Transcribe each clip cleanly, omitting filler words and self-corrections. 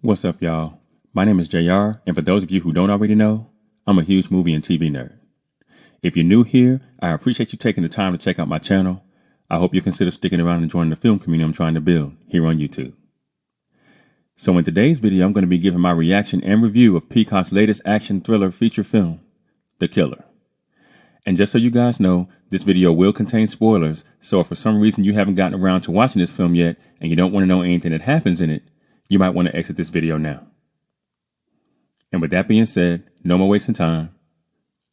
What's up, y'all? My name is JR, and for those of you who don't already know, I'm a huge movie and TV nerd. If you're new here, I appreciate you taking the time to check out my channel. I hope you consider sticking around and joining the film community I'm trying to build here on YouTube. So in today's video, I'm going to be giving my reaction and review of Peacock's latest action thriller feature film, The Killer. And just so you guys know, this video will contain spoilers, so if for some reason you haven't gotten around to watching this film yet and you don't want to know anything that happens in it, you might want to exit this video now. And with that being said, no more wasting time.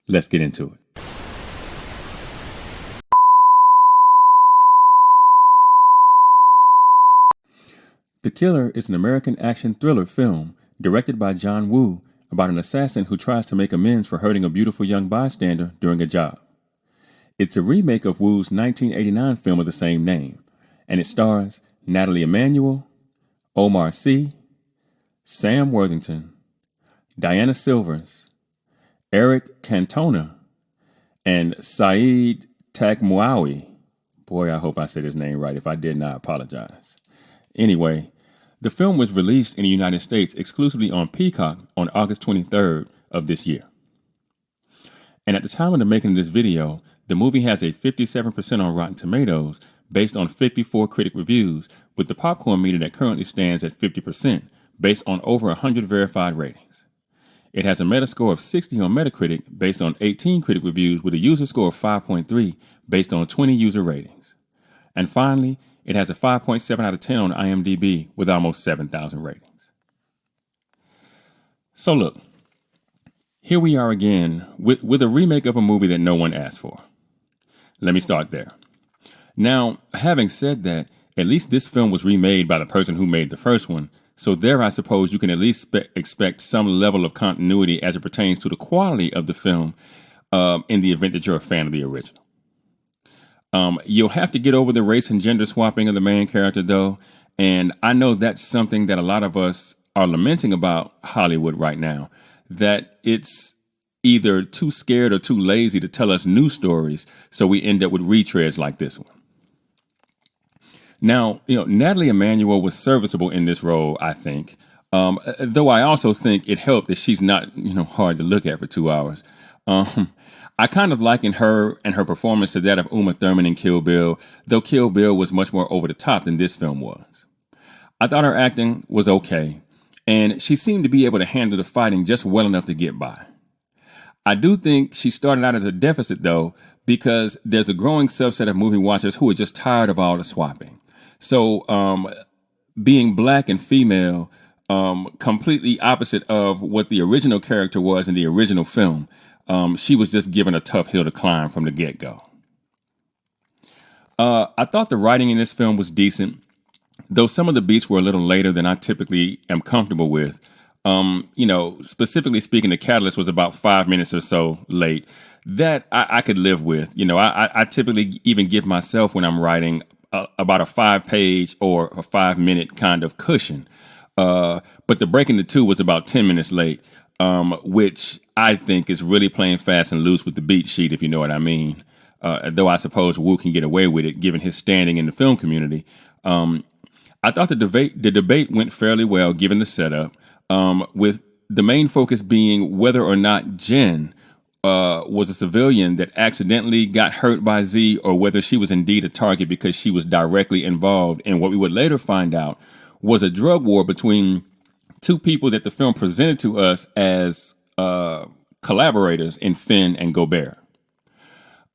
Let's get into it. The Killer is an American action thriller film directed by John Woo about an assassin who tries to make amends for hurting a beautiful young bystander during a job. It's a remake of Woo's 1989 film of the same name, and it stars Natalie Emmanuel, Omar Sy, Sam Worthington, Diana Silvers, Eric Cantona, and Saeed Taghmaoui. Boy, I hope I said his name right. If I didn't, I apologize. Anyway, the film was released in the United States exclusively on Peacock on August 23rd of this year. And at the time of the making of this video, the movie has a 57% on Rotten Tomatoes based on 54 critic reviews, with the popcorn meter that currently stands at 50% based on over 100 verified ratings. It has a Metascore of 60 on Metacritic based on 18 critic reviews with a user score of 5.3 based on 20 user ratings. And finally, it has a 5.7 out of 10 on IMDb with almost 7,000 ratings. So look, here we are again with a remake of a movie that no one asked for. Let me start there. Now, having said that, at least this film was remade by the person who made the first one, so there I suppose you can at least expect some level of continuity as it pertains to the quality of the film in the event that you're a fan of the original. You'll have to get over the race and gender swapping of the main character, though, and I know that's something that a lot of us are lamenting about Hollywood right now, that it's either too scared or too lazy to tell us new stories, so we end up with retreads like this one. Now, Natalie Emmanuel was serviceable in this role, I think, though I also think it helped that she's not, hard to look at for 2 hours. I kind of liken her and her performance to that of Uma Thurman in Kill Bill, though Kill Bill was much more over the top than this film was. I thought her acting was okay, and she seemed to be able to handle the fighting just well enough to get by. I do think she started out at a deficit, though, because there's a growing subset of movie watchers who are just tired of all the swapping. So, being black and female, completely opposite of what the original character was in the original film, she was just given a tough hill to climb from the get-go. I thought the writing in this film was decent, though some of the beats were a little later than I typically am comfortable with. Specifically speaking, the catalyst was about 5 minutes or so late. That I could live with. I typically even give myself, when I'm writing, about a 5-page or a 5-minute kind of cushion. But the break into two was about 10 minutes late, which I think is really playing fast and loose with the beat sheet, if you know what I mean. Though I suppose Wu can get away with it, given his standing in the film community. I thought the debate went fairly well, given the setup, with the main focus being whether or not Jen was a civilian that accidentally got hurt by Z, or whether she was indeed a target because she was directly involved in what we would later find out was a drug war between two people that the film presented to us as collaborators in Finn and Gobert.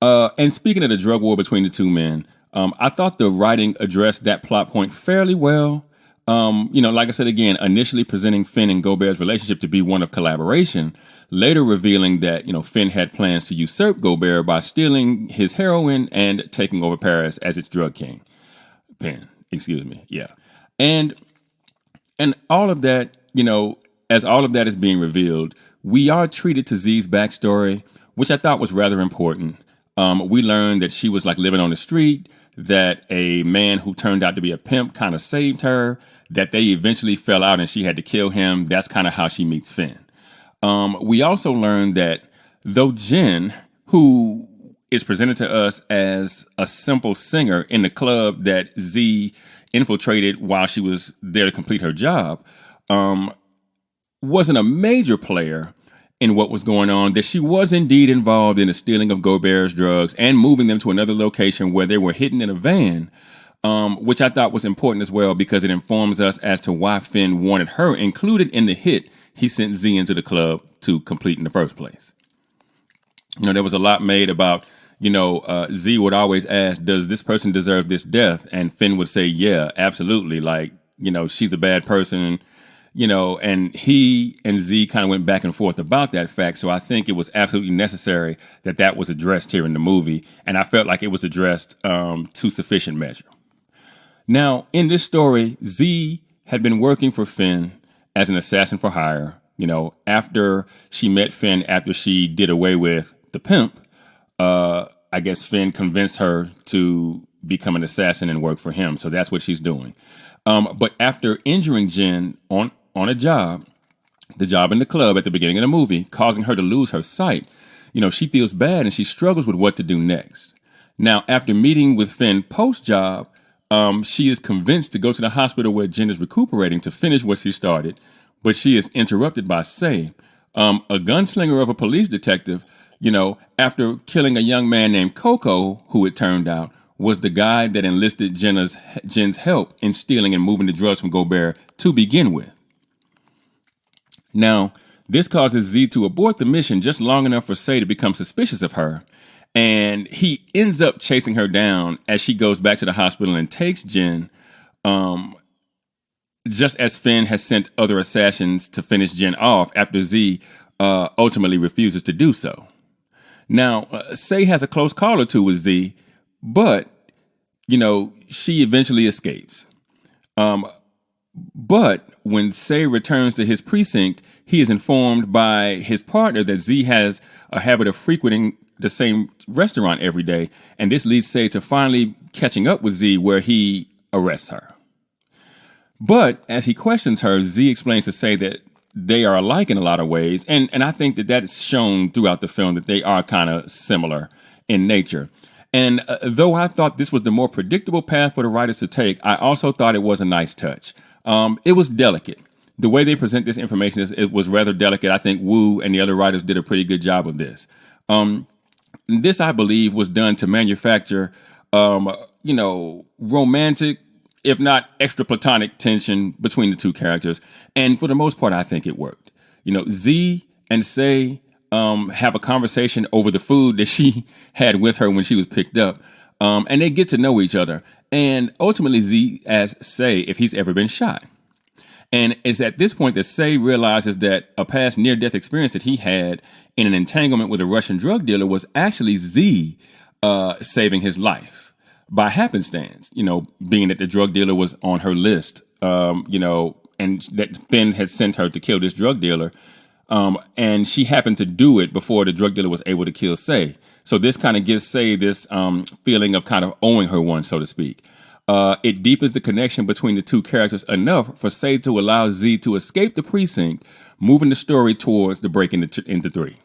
And speaking of the drug war between the two men, I thought the writing addressed that plot point fairly well. Like I said again, initially presenting Finn and Gobert's relationship to be one of collaboration, later revealing that, Finn had plans to usurp Gobert by stealing his heroin and taking over Paris as its drug king. Yeah. And all of that, as all of that is being revealed, we are treated to Z's backstory, which I thought was rather important. We learned that she was like living on the street, that a man who turned out to be a pimp kind of saved her, that they eventually fell out and she had to kill him. That's kind of how she meets Finn. We also learned that though Jen, who is presented to us as a simple singer in the club that Z infiltrated while she was there to complete her job, wasn't a major player in what was going on, that she was indeed involved in the stealing of Gobert's drugs and moving them to another location where they were hidden in a van, which I thought was important as well because it informs us as to why Finn wanted her included in the hit he sent Z into the club to complete in the first place. There was a lot made about, Z would always ask, does this person deserve this death? And Finn would say, yeah, absolutely. Like, she's a bad person, and he and Z kind of went back and forth about that fact. So I think it was absolutely necessary that was addressed here in the movie. And I felt like it was addressed to sufficient measure. Now, in this story, Z had been working for Finn as an assassin for hire. After she met Finn, after she did away with the pimp, I guess Finn convinced her to become an assassin and work for him. So that's what she's doing. But after injuring Jen on a job, the job in the club at the beginning of the movie, causing her to lose her sight, she feels bad and she struggles with what to do next. Now, after meeting with Finn post-job, she is convinced to go to the hospital where Jen is recuperating to finish what she started, but she is interrupted by Say, a gunslinger of a police detective, after killing a young man named Coco, who it turned out was the guy that enlisted Jen's help in stealing and moving the drugs from Gobert to begin with. Now, this causes Z to abort the mission just long enough for Say to become suspicious of her, and he ends up chasing her down as she goes back to the hospital and takes Jen, just as Finn has sent other assassins to finish Jen off after Z ultimately refuses to do so. Now, Say has a close call or two with Z, but, she eventually escapes. But when Say returns to his precinct, he is informed by his partner that Z has a habit of frequenting the same restaurant every day, and this leads Say to finally catching up with Z, where he arrests her. But as he questions her, Z explains to Say that they are alike in a lot of ways, and I think that is shown throughout the film, that they are kind of similar in nature. And though I thought this was the more predictable path for the writers to take, I also thought it was a nice touch. It was delicate. The way they present this information, it was rather delicate. I think Wu and the other writers did a pretty good job of this. This, I believe, was done to manufacture, romantic, if not extra platonic tension between the two characters. And for the most part, I think it worked. Z and Say have a conversation over the food that she had with her when she was picked up. And they get to know each other. And ultimately, Z asks Say if he's ever been shot. And it's at this point that Say realizes that a past near-death experience that he had in an entanglement with a Russian drug dealer was actually Z saving his life by happenstance, being that the drug dealer was on her list, and that Finn had sent her to kill this drug dealer. And she happened to do it before the drug dealer was able to kill Say. So this kind of gives Say this feeling of kind of owing her one, so to speak. It deepens the connection between the two characters enough for Say to allow Z to escape the precinct, moving the story towards the break into 3.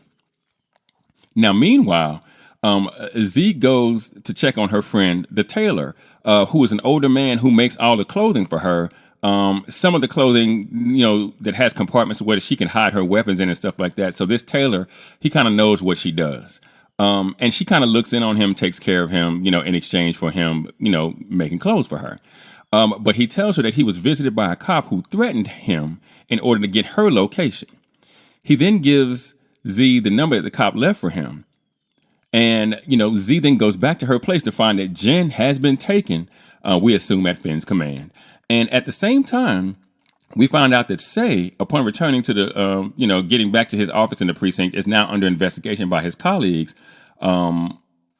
Now, meanwhile, Z goes to check on her friend, the tailor, who is an older man who makes all the clothing for her. Some of the clothing, that has compartments where she can hide her weapons in and stuff like that. So this tailor, he kind of knows what she does. And she kind of looks in on him, takes care of him, in exchange for him, making clothes for her. But he tells her that he was visited by a cop who threatened him in order to get her location. He then gives Z the number that the cop left for him. And, Z then goes back to her place to find that Jen has been taken, we assume at Finn's command. And at the same time, we find out that Say, upon returning to the, getting back to his office in the precinct, is now under investigation by his colleagues,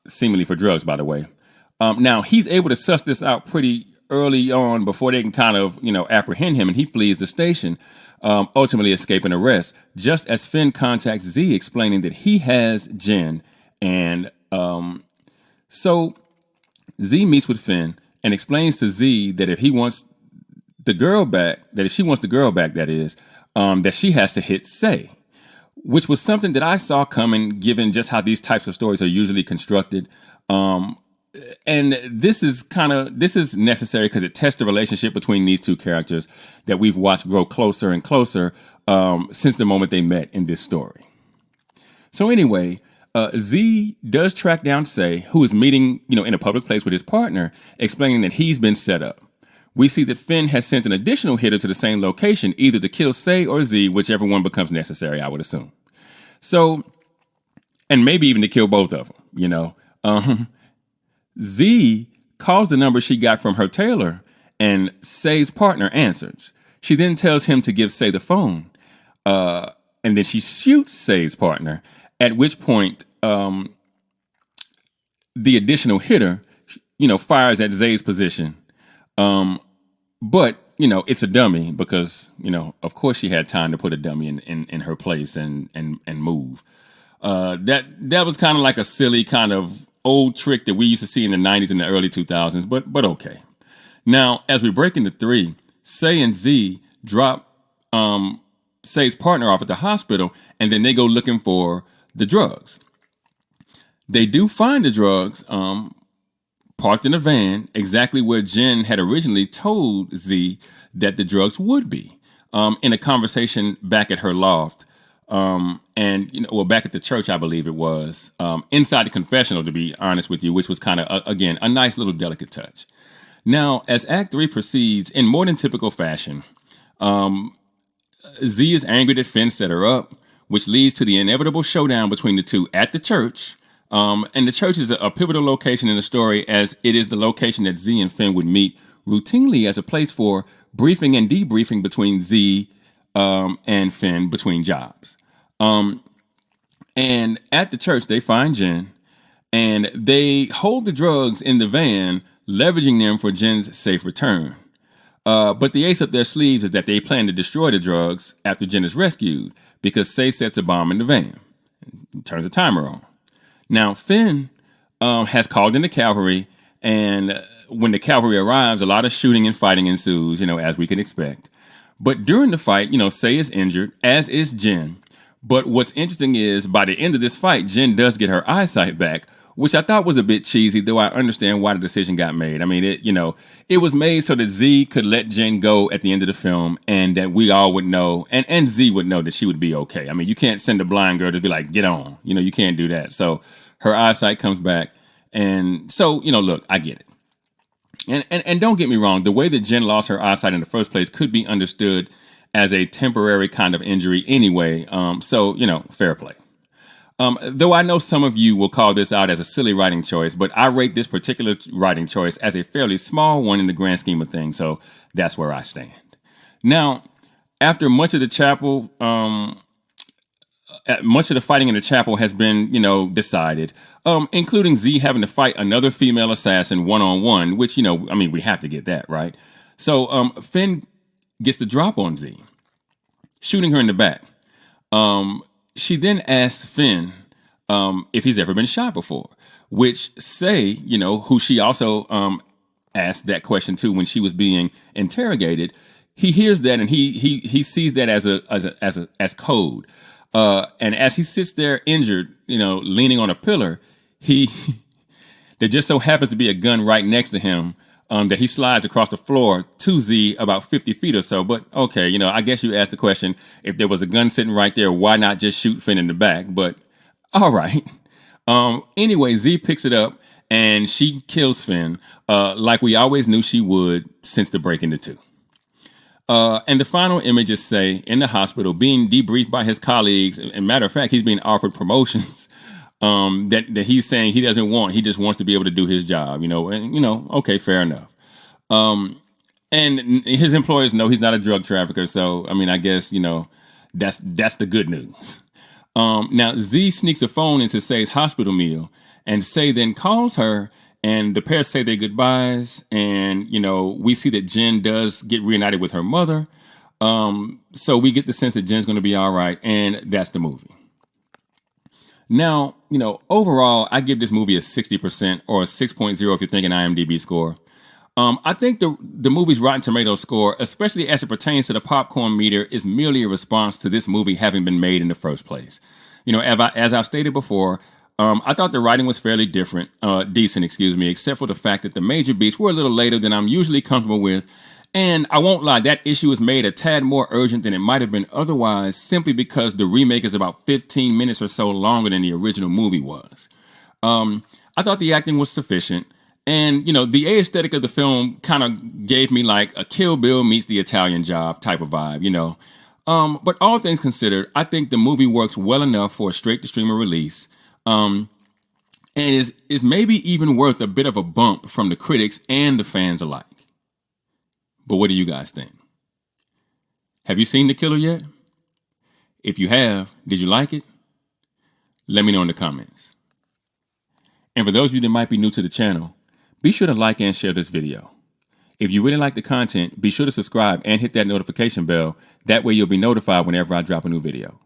seemingly for drugs, by the way. Now, he's able to suss this out pretty early on before they can kind of, apprehend him, and he flees the station, ultimately escaping arrest, just as Finn contacts Z explaining that he has Jen. And so Z meets with Finn and explains to Z that if he wants the girl back, that she has to hit Say, which was something that I saw coming given just how these types of stories are usually constructed. and this is necessary because it tests the relationship between these two characters that we've watched grow closer and closer since the moment they met in this story. So anyway, Z does track down Say, who is meeting, in a public place with his partner, explaining that he's been set up. We see that Finn has sent an additional hitter to the same location, either to kill Say or Z, whichever one becomes necessary, I would assume. So, and maybe even to kill both of them, Z calls the number she got from her tailor, and Say's partner answers. She then tells him to give Say the phone, and then she shoots Say's partner, at which point the additional hitter, fires at Zay's position. But, it's a dummy because, of course she had time to put a dummy in her place and move. That was kind of like a silly kind of old trick that we used to see in the 90s and the early 2000s, but okay. Now, as we break into 3, Say and Z drop Say's partner off at the hospital, and then they go looking for the drugs. They do find the drugs parked in a van exactly where Jen had originally told Z that the drugs would be, in a conversation back at her loft. Back at the church, I believe it was, inside the confessional, to be honest with you, which was kind of, again, a nice little delicate touch. Now, as Act 3 proceeds, in more than typical fashion, Z is angry that Finn set her up, which leads to the inevitable showdown between the two at the church. And the church is a pivotal location in the story, as it is the location that Z and Finn would meet routinely as a place for briefing and debriefing between Z and Finn between jobs. And at the church, they find Jen, and they hold the drugs in the van, leveraging them for Jen's safe return. But the ace up their sleeves is that they plan to destroy the drugs after Jen is rescued, because Say sets a bomb in the van and turns the timer on. Now, Finn has called in the cavalry, and when the cavalry arrives, a lot of shooting and fighting ensues, as we can expect. But during the fight, Say is injured, as is Jen. But what's interesting is, by the end of this fight, Jen does get her eyesight back, which I thought was a bit cheesy, though I understand why the decision got made. I mean, it was made so that Z could let Jen go at the end of the film, and that we all would know, and Z would know that she would be okay. I mean, you can't send a blind girl to be like, get on. You can't do that. So her eyesight comes back, and so, look, I get it. And don't get me wrong, the way that Jen lost her eyesight in the first place could be understood as a temporary kind of injury anyway, so, fair play. Though I know some of you will call this out as a silly writing choice, but I rate this particular writing choice as a fairly small one in the grand scheme of things, so that's where I stand. Now, after much of the fighting in the chapel has been, decided, including Z having to fight another female assassin one-on-one, which, we have to get that, right? So Finn gets the drop on Z, shooting her in the back. She then asks Finn if he's ever been shot before, which Say, who she also asked that question to when she was being interrogated, he hears that and he sees that as code. And as he sits there injured, leaning on a pillar, there just so happens to be a gun right next to him. That he slides across the floor to Z about 50 feet or so. But okay, I guess you asked the question, if there was a gun sitting right there, why not just shoot Finn in the back? But all right. Anyway, Z picks it up and she kills Finn, like we always knew she would since the break into 2. And the final image is Say in the hospital being debriefed by his colleagues. And matter of fact, he's being offered promotions. That he's saying he doesn't want. He just wants to be able to do his job, okay, fair enough. And his employers know he's not a drug trafficker, so, I guess, that's the good news. Now, Z sneaks a phone into Say's hospital meal, and Say then calls her, and the pair say their goodbyes, and, we see that Jen does get reunited with her mother, so we get the sense that Jen's going to be all right, and that's the movie. Now, overall, I give this movie a 60% or a 6.0 if you're thinking IMDb score. I think the movie's Rotten Tomatoes score, especially as it pertains to the popcorn meter, is merely a response to this movie having been made in the first place. As I've stated before, I thought the writing was fairly decent, except for the fact that the major beats were a little later than I'm usually comfortable with. And I won't lie, that issue is made a tad more urgent than it might have been otherwise, simply because the remake is about 15 minutes or so longer than the original movie was. I thought the acting was sufficient. And, the aesthetic of the film kind of gave me like a Kill Bill meets the Italian Job type of vibe. But all things considered, I think the movie works well enough for a straight-to-streamer release. And is maybe even worth a bit of a bump from the critics and the fans alike. But what do you guys think? Have you seen The Killer yet? If you have, did you like it? Let me know in the comments. And for those of you that might be new to the channel, be sure to like and share this video. If you really like the content, be sure to subscribe and hit that notification bell. That way you'll be notified whenever I drop a new video.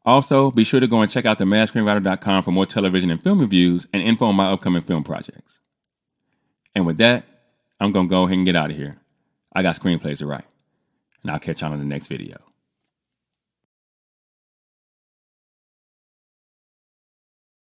Also, be sure to go and check out themadScreenwriter.com for more television and film reviews and info on my upcoming film projects. And with that, I'm going to go ahead and get out of here. I got screenplays to write, and I'll catch y'all in the next video.